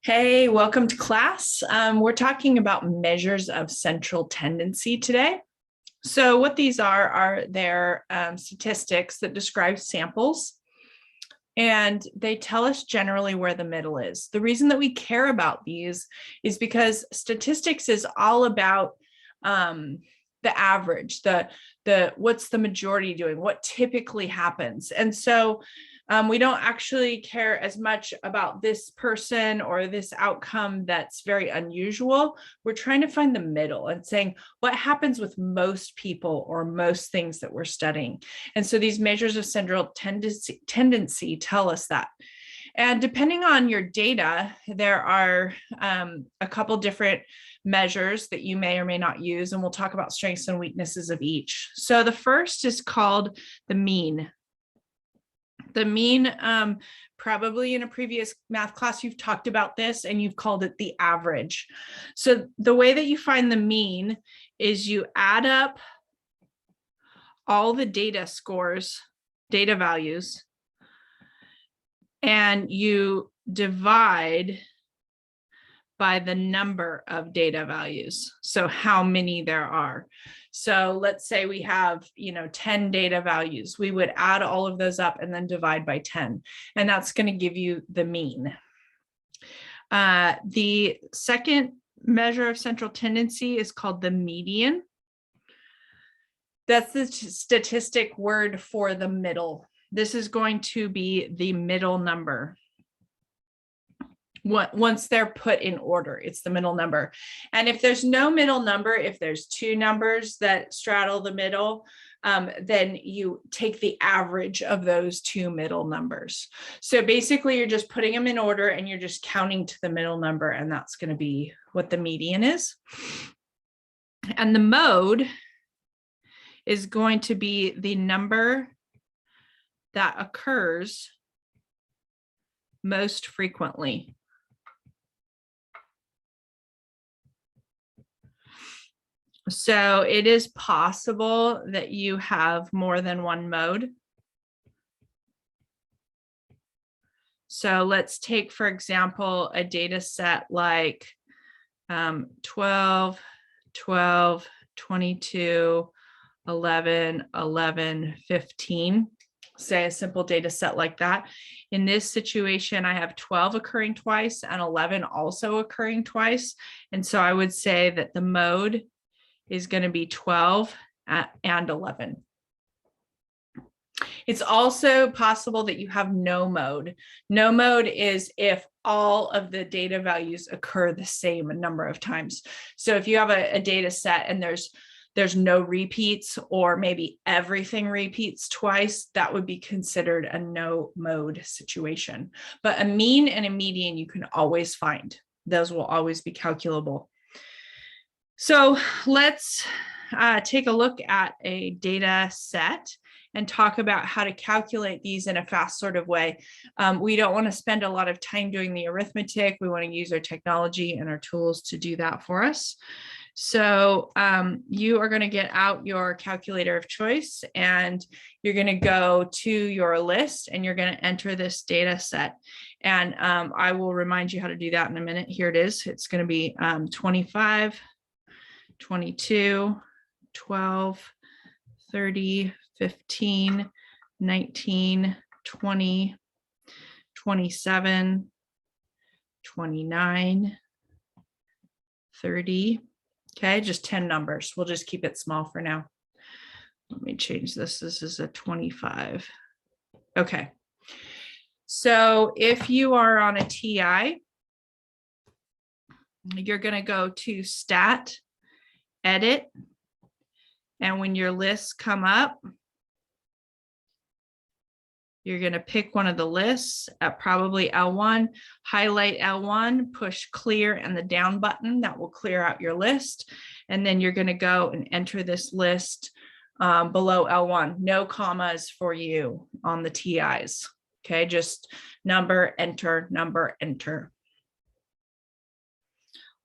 Hey, welcome to class. We're talking about measures of central tendency today. So what these are their statistics that describe samples, and they tell us generally where the middle is. The reason that we care about these is because statistics is all about the average, the what's the majority doing, what typically happens. And so we don't actually care as much about this person or this outcome that's very unusual. We're trying to find the middle and saying what happens with most people or most things that we're studying. And so these measures of central tendency tell us that. And depending on your data, there are a couple different measures that you may or may not use, and we'll talk about strengths and weaknesses of each. So the first is called the mean. The mean, probably in a previous math class, you've talked about this and you've called it the average. So the way that you find the mean is you add up all the data scores, data values, and you divide by the number of data values. So how many there are. So let's say we have, 10 data values. We would add all of those up and then divide by 10. And that's going to give you the mean. The second measure of central tendency is called the median. That's the statistic word for the middle. This is going to be the middle number. Once they're put in order, it's the middle number. And if there's no middle number, if there's two numbers that straddle the middle, then you take the average of those two middle numbers. So basically you're just putting them in order and you're just counting to the middle number, and that's going to be what the median is. And the mode is going to be the number that occurs most frequently. So it is possible that you have more than one mode. So let's take, for example, a data set like 12, 12, 22, 11, 11, 15. Say a simple data set like that. In this situation, I have 12 occurring twice and 11 also occurring twice. And so I would say that the mode is going to be 12 and 11. It's also possible that you have no mode. No mode is if all of the data values occur the same number of times. So if you have a data set and there's no repeats, or maybe everything repeats twice, that would be considered a no mode situation. But a mean and a median you can always find. Those will always be calculable. So let's take a look at a data set and talk about how to calculate these in a fast sort of way. We don't want to spend a lot of time doing the arithmetic. We want to use our technology and our tools to do that for us. So you are going to get out your calculator of choice and you're going to go to your list and you're going to enter this data set. And I will remind you how to do that in a minute. Here it is. It's going to be 25, 22, 12, 30, 15, 19, 20, 27, 29, 30. Okay, just 10 numbers. We'll just keep it small for now. Let me change this. This is a 25. Okay. So if you are on a TI, you're going to go to Stat, Edit, and when your lists come up, you're going to pick one of the lists at probably L1, highlight L1, push clear and the down button. That will clear out your list. And then you're going to go and enter this list below L1. No commas for you on the TIs. Okay, just number, enter, number, enter.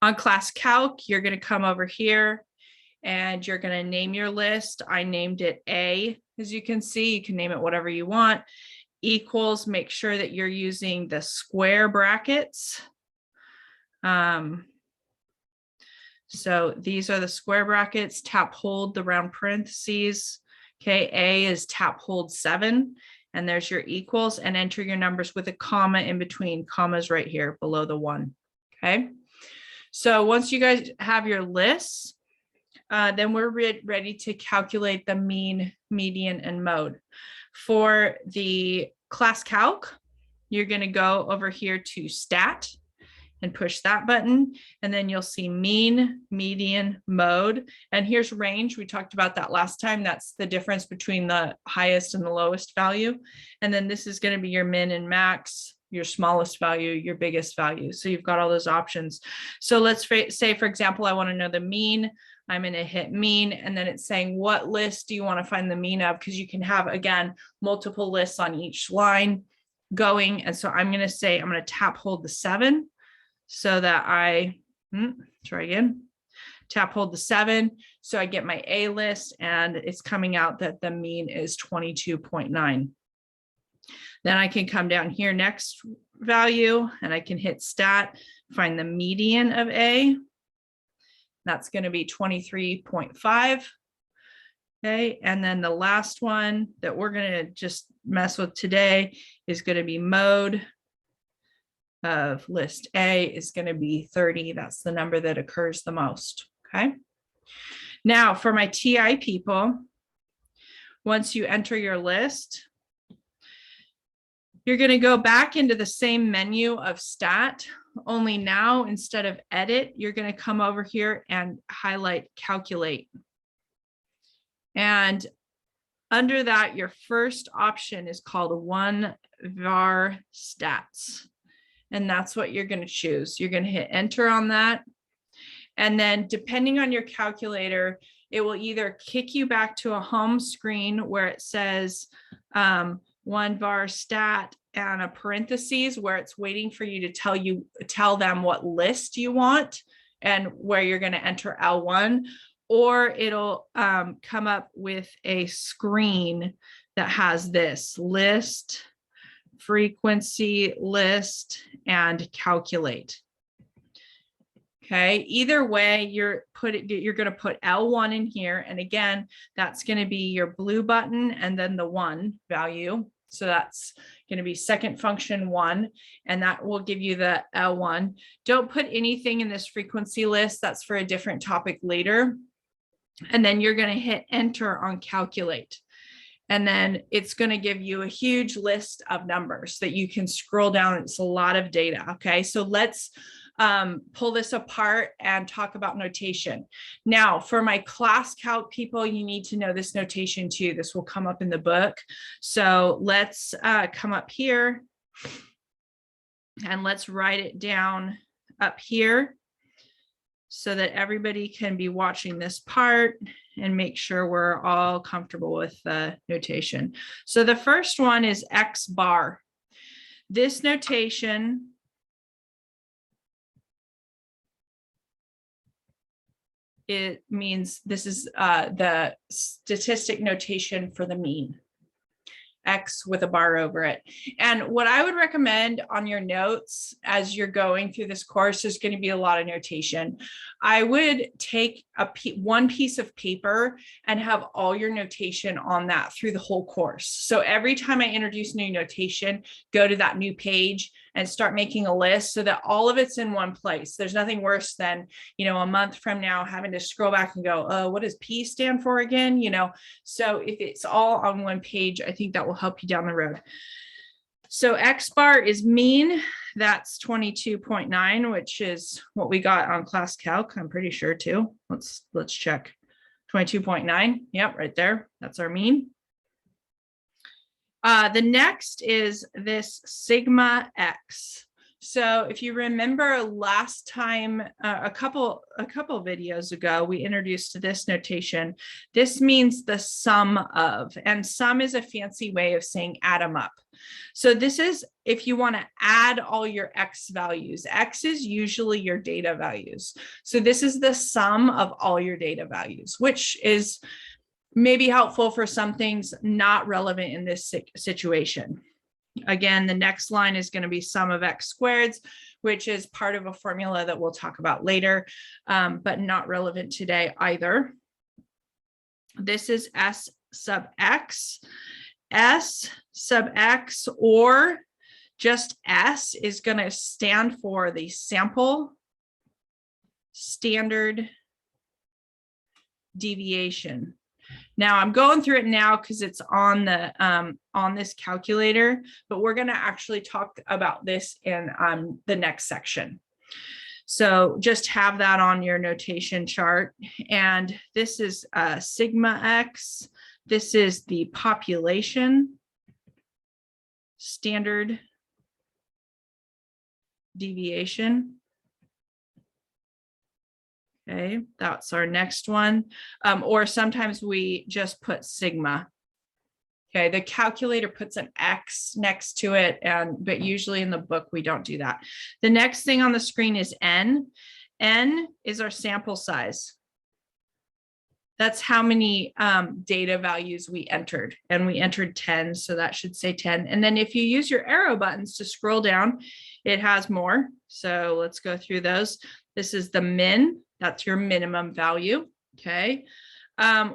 On class calc, you're going to come over here and you're going to name your list. I named it A. As you can see, you can name it whatever you want. Equals, make sure that you're using the square brackets So these are the square brackets, tap hold the round parentheses. Okay, A is tap hold 7, and there's your equals, and enter your numbers with a comma in between. Commas right here below the 1. Okay, so once you guys have your lists, then we're ready to calculate the mean, median, and mode. For the class calc, you're going to go over here to stat and push that button, and then you'll see mean, median, mode, and here's range. We talked about that last time. That's the difference between the highest and the lowest value. And then this is going to be your min and max, your smallest value, your biggest value. So you've got all those options. So let's say, for example, I want to know the mean. I'm going to hit mean, and then it's saying what list do you want to find the mean of, because you can have, again, multiple lists on each line going. And so I'm going to say, I'm going to tap hold the 7 so that I try again, tap hold the 7. So I get my A list, and it's coming out that the mean is 22.9. Then I can come down here, next value, and I can hit stat, find the median of A. That's going to be 23.5. Okay, and then the last one that we're going to just mess with today is going to be mode of list A is going to be 30. That's the number that occurs the most. Okay. Now for my TI people, once you enter your list, you're going to go back into the same menu of stat, only now instead of edit, you're going to come over here and highlight calculate. And under that, your first option is called 1var stats. And that's what you're going to choose. You're going to hit enter on that. And then depending on your calculator, it will either kick you back to a home screen where it says 1var stat and a parentheses where it's waiting for you to tell them what list you want and where you're going to enter L1, or it'll come up with a screen that has this list, frequency, list, and calculate. Okay, either way, you're going to put L1 in here. And again, that's going to be your blue button and then the 1 value. So that's going to be second function 1, and that will give you the L1. Don't put anything in this frequency list. That's for a different topic later. And then you're going to hit enter on calculate. And then it's going to give you a huge list of numbers that you can scroll down. It's a lot of data. Okay, so let's pull this apart and talk about notation. Now, for my class calc people, you need to know this notation too. This will come up in the book. So let's come up here and let's write it down up here so that everybody can be watching this part and make sure we're all comfortable with the notation. So the first one is X bar. This notation it means this is the statistic notation for the mean. X with a bar over it. And what I would recommend on your notes as you're going through this course is going to be a lot of notation. I would take one piece of paper and have all your notation on that through the whole course. So every time I introduce new notation, go to that new page and start making a list so that all of it's in one place. There's nothing worse than, a month from now having to scroll back and go, oh, what does P stand for again? So if it's all on one page, I think that will help you down the road. So X bar is mean. That's 22.9, which is what we got on class calc. I'm pretty sure too. Let's check. 22.9. Yep, right there. That's our mean. The next is this sigma X. So if you remember last time, a couple videos ago, we introduced this notation. This means the sum of, and sum is a fancy way of saying add them up. So this is if you want to add all your X values. X is usually your data values. So this is the sum of all your data values, which is maybe helpful for some things, not relevant in this situation. Again, the next line is going to be sum of X squareds, which is part of a formula that we'll talk about later, but not relevant today either. This is S sub X. S sub X, or just S, is going to stand for the sample standard deviation. Now I'm going through it now because it's on the on this calculator, but we're going to actually talk about this in the next section. So just have that on your notation chart. And this is sigma X. This is the population standard deviation. Okay, that's our next one. Or sometimes we just put sigma. Okay, the calculator puts an X next to it, but usually in the book we don't do that. The next thing on the screen is N. N is our sample size. That's how many data values we entered, and we entered 10, so that should say 10. And then if you use your arrow buttons to scroll down, it has more. So let's go through those. This is the min, that's your minimum value, okay?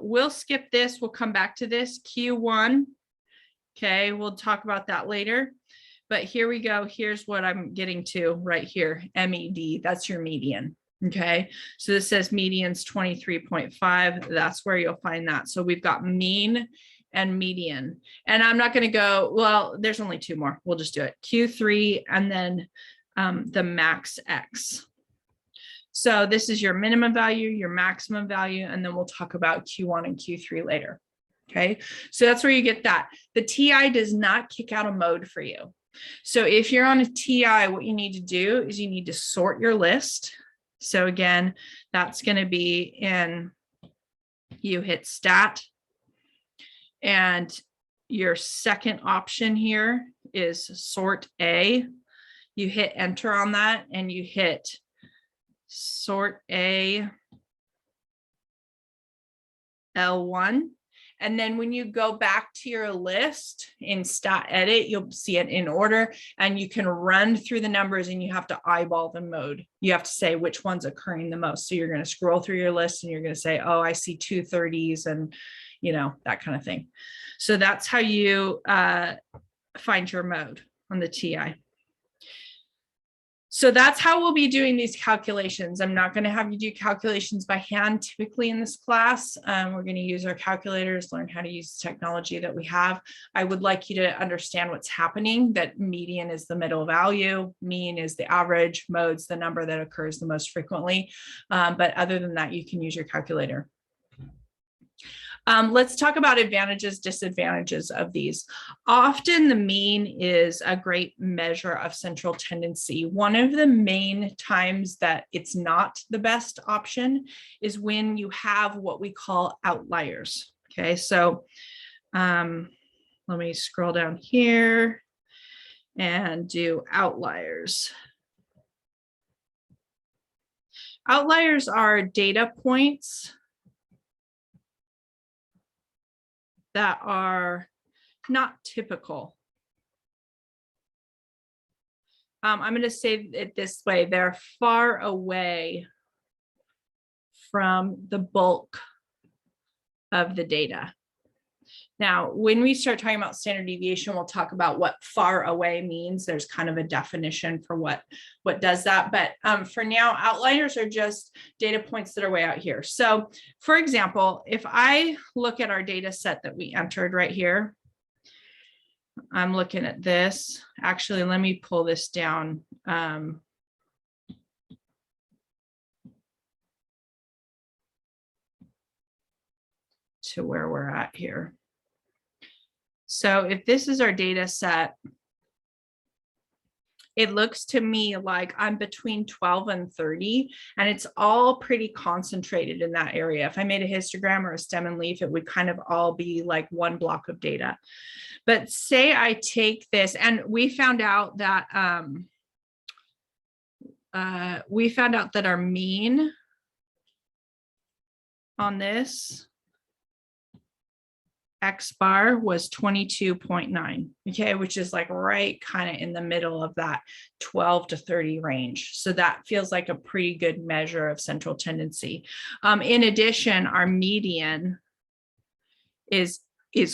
We'll skip this, we'll come back to this, Q1. Okay, we'll talk about that later. But here we go, here's what I'm getting to right here, MED, that's your median. Okay, so this says median's 23.5. That's where you'll find that. So we've got mean and median. And I'm not going to go, well, there's only two more. We'll just do it. Q3 and then the max X. So this is your minimum value, your maximum value, and then we'll talk about Q1 and Q3 later. Okay, so that's where you get that. The TI does not kick out a mode for you. So if you're on a TI, what you need to do is you need to sort your list. So again, that's going to be in, you hit stat, and your second option here is sort A. You hit enter on that and you hit sort A L1. And then when you go back to your list in stat edit, you'll see it in order, and you can run through the numbers and you have to eyeball the mode. You have to say which one's occurring the most. So you're going to scroll through your list and you're going to say, oh, I see 2 30s and, you know, that kind of thing. So that's how you find your mode on the TI. So that's how we'll be doing these calculations. I'm not going to have you do calculations by hand typically in this class. We're going to use our calculators, learn how to use the technology that we have. I would like you to understand what's happening, that median is the middle value, mean is the average, mode's the number that occurs the most frequently. But other than that, you can use your calculator. Let's talk about advantages, disadvantages of these. Often the mean is a great measure of central tendency. One of the main times that it's not the best option is when you have what we call outliers. Okay, so let me scroll down here and do outliers. Outliers are data points that are not typical. I'm going to say it this way, they're far away from the bulk of the data. Now, when we start talking about standard deviation, we'll talk about what far away means. There's kind of a definition for what does that. But for now, outliers are just data points that are way out here. So for example, if I look at our data set that we entered right here, I'm looking at this. Actually, let me pull this down. To where we're at here. So if this is our data set, it looks to me like I'm between 12 and 30, and it's all pretty concentrated in that area. If I made a histogram or a stem and leaf, it would kind of all be like one block of data. But say I take this, and we found out that our mean on this X bar was 22.9, okay, which is like right kind of in the middle of that 12 to 30 range. So that feels like a pretty good measure of central tendency. In addition, our median is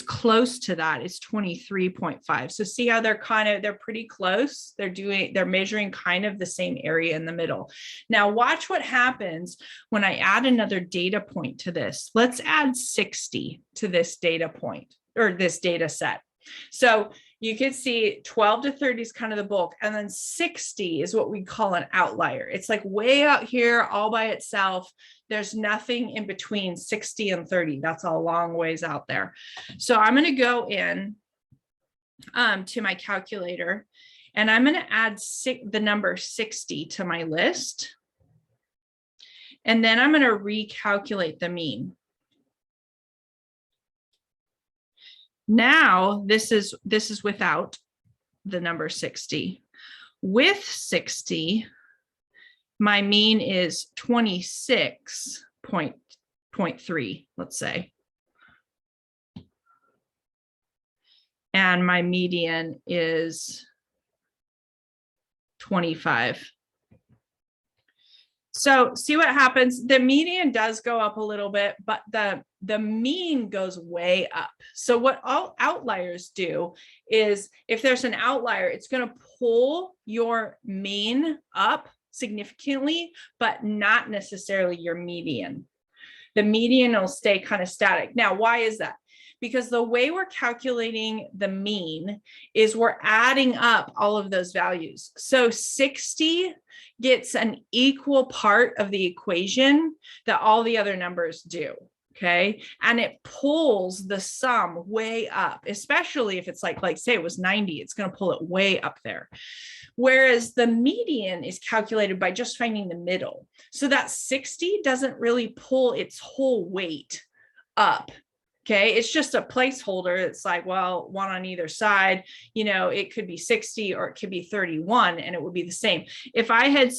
close to that. It's 23.5. So see how they're pretty close. They're measuring kind of the same area in the middle. Now watch what happens when I add another data point to this. Let's add 60 to this data point or this data set. So you can see 12 to 30 is kind of the bulk, and then 60 is what we call an outlier. It's like way out here all by itself. There's nothing in between 60 and 30. That's a long ways out there. So I'm going to go in to my calculator, and I'm going to add the number 60 to my list. And then I'm going to recalculate the mean. Now this is without the number 60. With 60, my mean is 26.3, let's say. And my median is 25. So see what happens. The median does go up a little bit, but the mean goes way up. So what all outliers do is if there's an outlier, it's going to pull your mean up significantly, but not necessarily your median. The median will stay kind of static. Now, why is that? Because the way we're calculating the mean is we're adding up all of those values. So 60 gets an equal part of the equation that all the other numbers do. Okay. And it pulls the sum way up, especially if it's like say it was 90, it's going to pull it way up there. Whereas the median is calculated by just finding the middle. So that 60 doesn't really pull its whole weight up. Okay, it's just a placeholder. It's like, well, one on either side, you know, it could be 60 or it could be 31 and it would be the same. If I had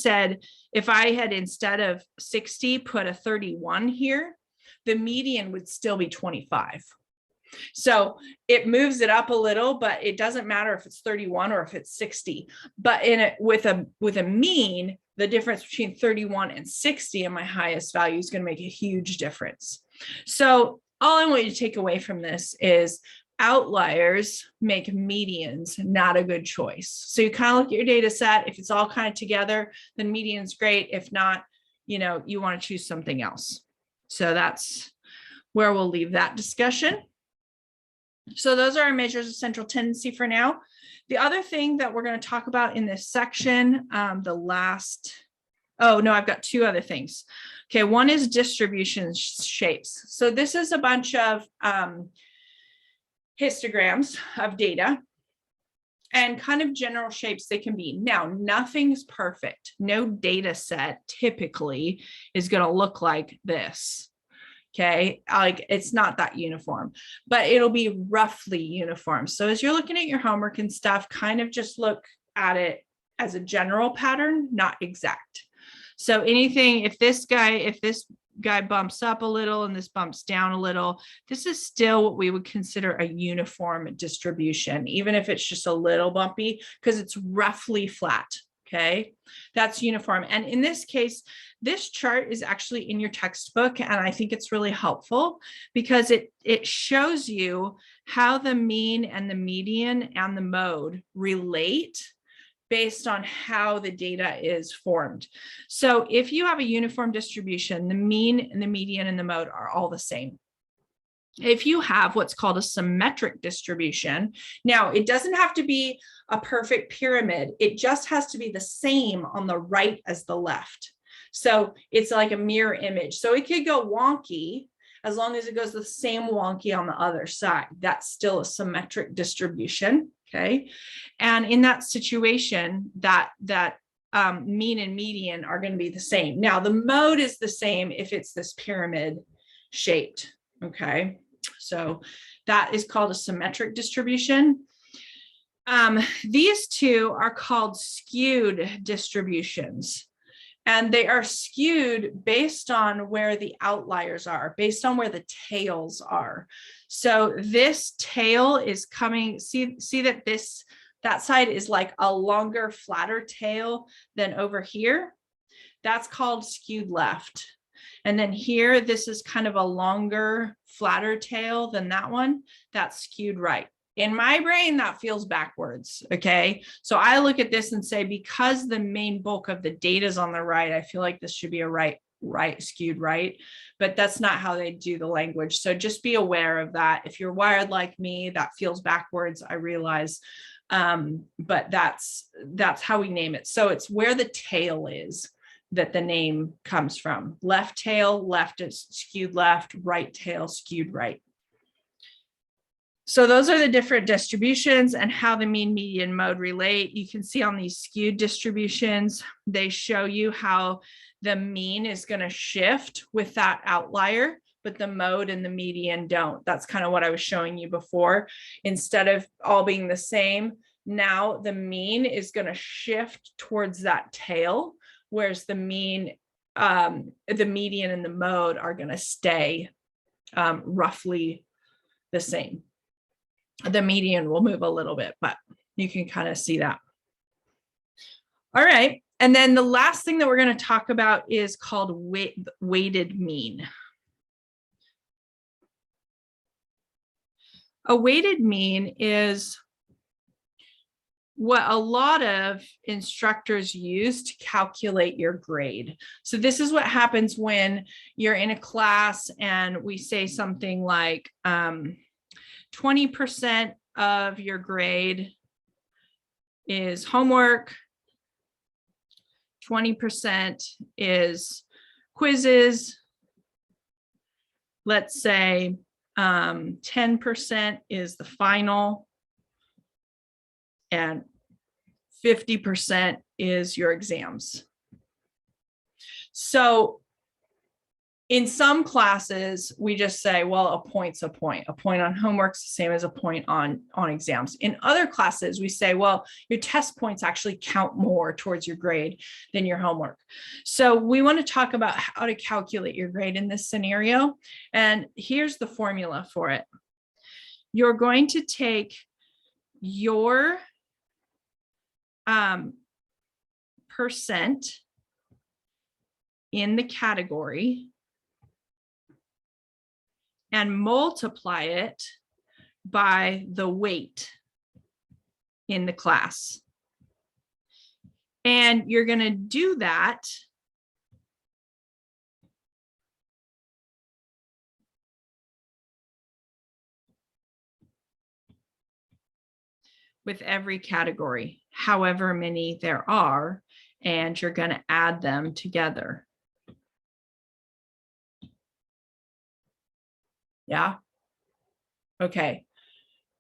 instead of 60 put a 31 here, the median would still be 25. So it moves it up a little, but it doesn't matter if it's 31 or if it's 60. But with a mean, the difference between 31 and 60 in my highest value is going to make a huge difference. So all I want you to take away from this is outliers make medians not a good choice. So you kind of look at your data set. If it's all kind of together, then median's great. If not, you know, you want to choose something else. So that's where we'll leave that discussion. So those are our measures of central tendency for now. The other thing that we're going to talk about in this section, I've got two other things. Okay, one is distribution shapes. So this is a bunch of histograms of data and kind of general shapes they can be. Now, nothing's perfect. No data set typically is going to look like this. Okay, like it's not that uniform, but it'll be roughly uniform. So as you're looking at your homework and stuff, kind of just look at it as a general pattern, not exact. So anything, if this guy bumps up a little and this bumps down a little, this is still what we would consider a uniform distribution, even if it's just a little bumpy, because it's roughly flat. Okay, that's uniform. And in this case, this chart is actually in your textbook, and I think it's really helpful because it shows you how the mean and the median and the mode relate based on how the data is formed. So if you have a uniform distribution, the mean and the median and the mode are all the same. If you have what's called a symmetric distribution, now it doesn't have to be a perfect pyramid. It just has to be the same on the right as the left. So it's like a mirror image. So it could go wonky as long as it goes the same wonky on the other side. That's still a symmetric distribution. Okay. And in that situation, that mean and median are going to be the same. Now, the mode is the same if it's this pyramid shaped. Okay. So that is called a symmetric distribution. These two are called skewed distributions. And they are skewed based on where the outliers are, based on where the tails are. So this tail is coming, see that that side is like a longer, flatter tail than over here. That's called skewed left. And then here, this is kind of a longer, flatter tail than that one. That's skewed right. In my brain, that feels backwards, okay? So I look at this and say, because the main bulk of the data is on the right, I feel like this should be a right, skewed right, but that's not how they do the language. So just be aware of that. If you're wired like me, that feels backwards, I realize, but that's how we name it. So it's where the tail is that the name comes from. Left tail, left is skewed left, right tail, skewed right. So those are the different distributions and how the mean, median, mode relate. You can see on these skewed distributions, they show you how the mean is going to shift with that outlier, but the mode and the median don't. That's kind of what I was showing you before. Instead of all being the same, now the mean is going to shift towards that tail, whereas the mean, the median and the mode are going to stay roughly the same. The median will move a little bit, but you can kind of see that. All right. And then the last thing that we're going to talk about is called weighted mean. A weighted mean is what a lot of instructors use to calculate your grade. So this is what happens when you're in a class and we say something like 20% of your grade is homework, 20% is quizzes. Let's say 10% is the final, and 50% is your exams. So in some classes, we just say, well, a point's a point. A point on homework's the same as a point on exams. In other classes, we say, well, your test points actually count more towards your grade than your homework. So we want to talk about how to calculate your grade in this scenario. And here's the formula for it. You're going to take your percent in the category and multiply it by the weight in the class. And you're going to do that with every category, however many there are, and you're going to add them together. Yeah. Okay.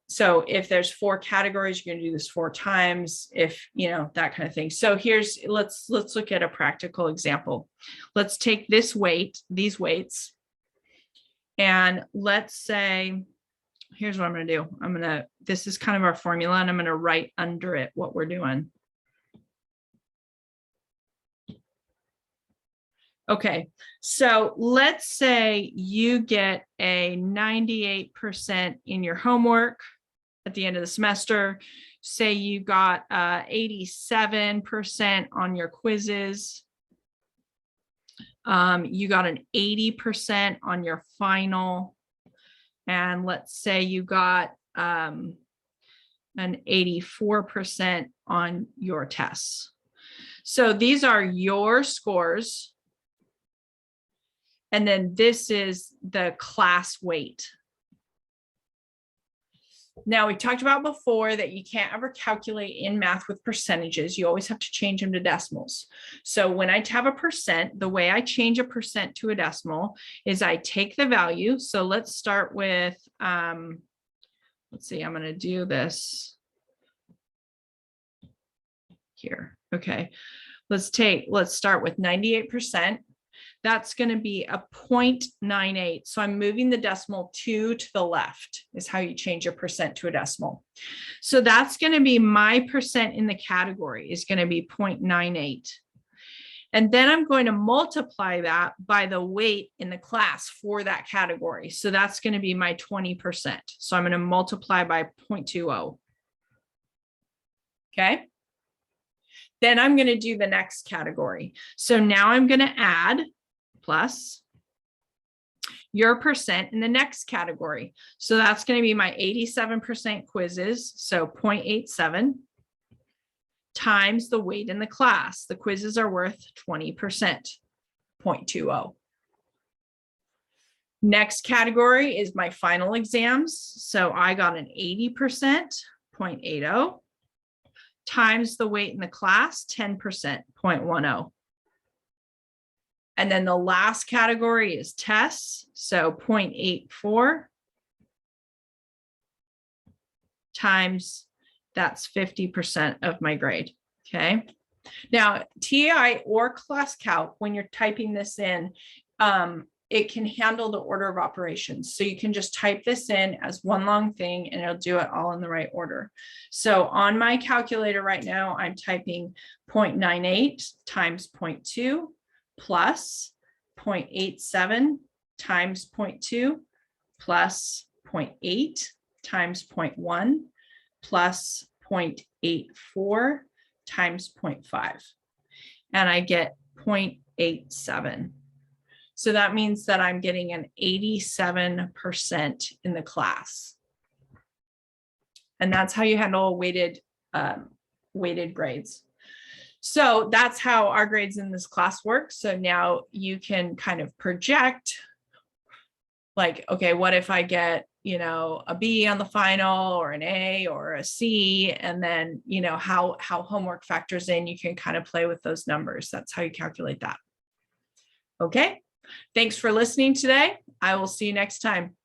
So if there's 4 categories, you're going to do this 4 times, if, you know, that kind of thing. So here's, let's look at a practical example. Let's take this weight, these weights, and let's say, here's what I'm going to do. This is kind of our formula, and I'm going to write under it what we're doing. Okay, so let's say you get a 98% in your homework at the end of the semester. Say you got 87% on your quizzes. You got an 80% on your final. And let's say you got an 84% on your tests. So these are your scores. And then this is the class weight. Now, we talked about before that you can't ever calculate in math with percentages. You always have to change them to decimals. So when I have a percent, the way I change a percent to a decimal is I take the value. So let's start with, let's see, I'm going to do this here. Okay, let's start with 98%. That's going to be a 0.98. So I'm moving the decimal 2 to the left is how you change your percent to a decimal. So that's going to be my percent in the category is going to be 0.98. And then I'm going to multiply that by the weight in the class for that category. So that's going to be my 20%. So I'm going to multiply by 0.20. Okay. Then I'm going to do the next category. So now I'm going to add plus your percent in the next category. So that's going to be my 87% quizzes. So 0.87 times the weight in the class. The quizzes are worth 20%, 0.20. Next category is my final exams. So I got an 80%, 0.80 times the weight in the class, 10%, 0.10. And then the last category is tests. So 0.84 times, that's 50% of my grade. Okay. Now, TAI or Class Calc, when you're typing this in, it can handle the order of operations. So you can just type this in as one long thing and it'll do it all in the right order. So on my calculator right now, I'm typing 0.98 times 0.2 plus 0.87 times 0.2 plus 0.8 times 0.1 plus 0.84 times 0.5. And I get 0.87. So that means that I'm getting an 87% in the class. And that's how you handle weighted grades. So that's how our grades in this class work. So now you can kind of project like, okay, what if I get, a B on the final or an A or a C, and then, how homework factors in, you can kind of play with those numbers. That's how you calculate that. Okay. Thanks for listening today. I will see you next time.